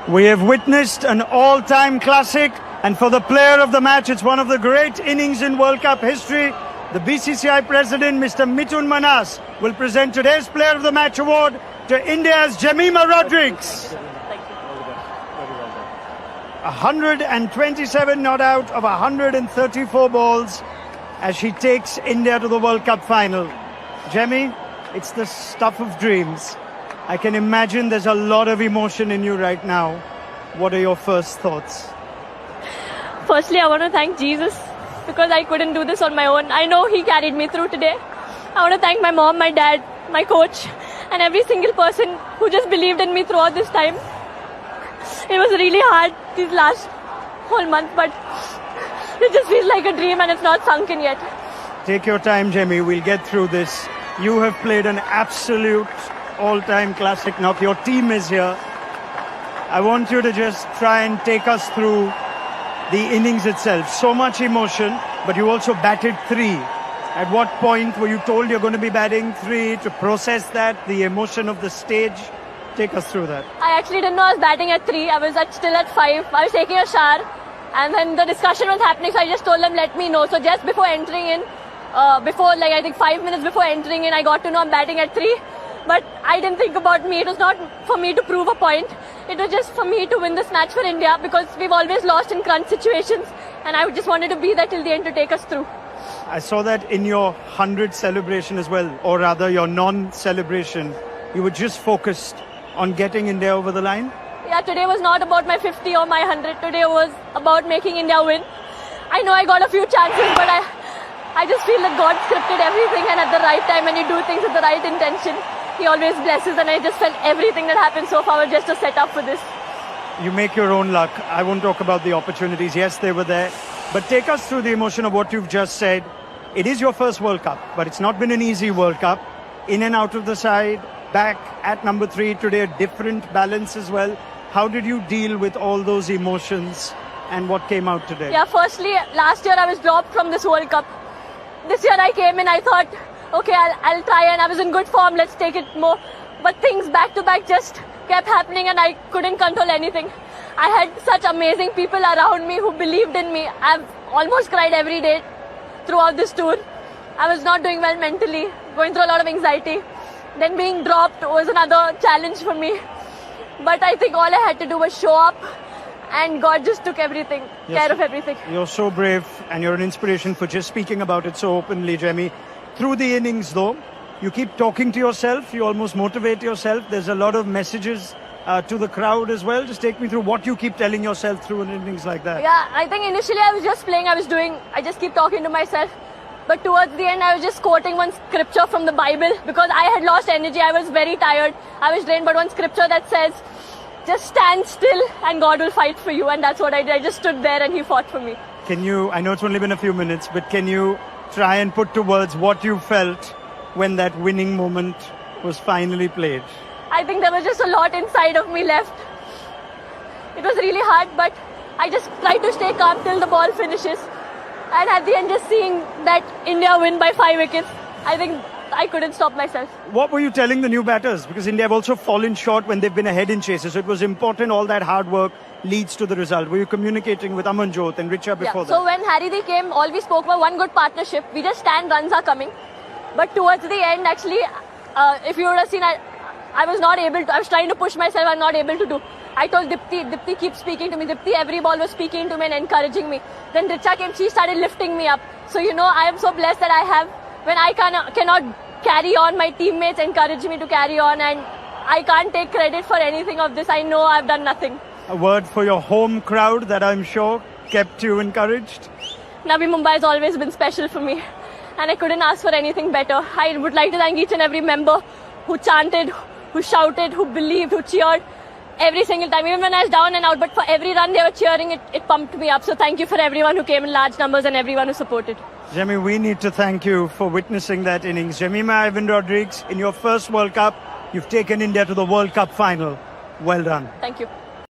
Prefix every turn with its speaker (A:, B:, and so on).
A: We have witnessed an all-time classic, and for the player of the match, it's one of the great innings in World Cup history. The BCCI president, Mr. Mithun Manas, will present today's Player of the Match award to India's Jemimah Rodrigues. 127 not out of 134 balls as she takes India to the World Cup final. Jemmy, it's the stuff of dreams. I can imagine there's a lot of emotion in you right now. What are your first thoughts?
B: Firstly, I want to thank Jesus because I couldn't do this on my own. I know He carried me through today. I want to thank my mom, my dad, my coach, and every single person who just believed in me throughout this time. It was really hard these last whole month, but it just feels like a dream and it's not sunk in yet.
A: Take your time, Jemmy. We'll get through this. You have played an absolute all-time classic knock. Your team is here. I want you to just try and take us through the innings itself. So much emotion, but you also batted 3. At what point were you told you're going to be batting 3 to process that, the emotion of the stage? Take us through that.
B: I actually didn't know I was batting at 3. I was still at 5. I was taking a shower and then the discussion was happening, so I just told them, let me know. So just before entering in, I think 5 minutes before entering in, I got to know I'm batting at 3. But I didn't think about me. It was not for me to prove a point. It was just for me to win this match for India because we've always lost in crunch situations and I just wanted to be there till the end to take us through.
A: I saw that in your 100 celebration as well, or rather your non-celebration. You were just focused on getting India over the line?
B: Yeah, today was not about my 50 or my 100. Today was about making India win. I know I got a few chances, but I just feel that God scripted everything and at the right time when you do things with the right intention, He always blesses, and I just felt everything that happened so far was just a setup for this.
A: You make your own luck. I won't talk about the opportunities. Yes, they were there. But take us through the emotion of what you've just said. It is your first World Cup, but it's not been an easy World Cup. In and out of the side, back at number 3 today, a different balance as well. How did you deal with all those emotions and what came out today?
B: Yeah, firstly, last year I was dropped from this World Cup. This year I came in, I thought, okay, I'll try, and I was in good form, let's take it more. But things back to back just kept happening and I couldn't control anything. I had such amazing people around me who believed in me. I've almost cried every day throughout this tour. I was not doing well mentally, going through a lot of anxiety. Then being dropped was another challenge for me. But I think all I had to do was show up and God just took everything, care of everything.
A: You're so brave and you're an inspiration for just speaking about it so openly, Jemmy. Through the innings though, you keep talking to yourself, you almost motivate yourself. There's a lot of messages to the crowd as well. Just take me through what you keep telling yourself through an innings like that.
B: Yeah, I think initially I was just playing, I just keep talking to myself. But towards the end I was just quoting one scripture from the Bible because I had lost energy, I was very tired, I was drained, but one scripture that says, just stand still and God will fight for you, and that's what I did. I just stood there and He fought for me.
A: Can you, I know it's only been a few minutes, but can you try and put to words what you felt when that winning moment was finally played?
B: I think there was just a lot inside of me left. It was really hard, but I just tried to stay calm till the ball finishes. And at the end, just seeing that India win by 5 wickets, I think I couldn't stop myself.
A: What were you telling the new batters? Because India have also fallen short when they've been ahead in chases. So it was important all that hard work leads to the result. Were you communicating with Amanjot and Richa before that?
B: So when Harry came, all we spoke about one good partnership. We just stand, runs are coming. But towards the end, actually, if you would have seen, I was not able to. I was trying to push myself, I'm not able to do. I told Dipti keep speaking to me. Dipti every ball was speaking to me and encouraging me. Then Richa came, she started lifting me up. So I am so blessed that I have, when I cannot carry on, my teammates encourage me to carry on, and I can't take credit for anything of this. I know I've done nothing.
A: A word for your home crowd that I'm sure kept you encouraged?
B: Navi Mumbai has always been special for me, and I couldn't ask for anything better. I would like to thank each and every member who chanted, who shouted, who believed, who cheered every single time, even when I was down and out. But for every run they were cheering, it pumped me up. So thank you for everyone who came in large numbers and everyone who supported.
A: Jemmy, we need to thank you for witnessing that innings. Jemimah Rodrigues, in your first World Cup, you've taken India to the World Cup final. Well done.
B: Thank you.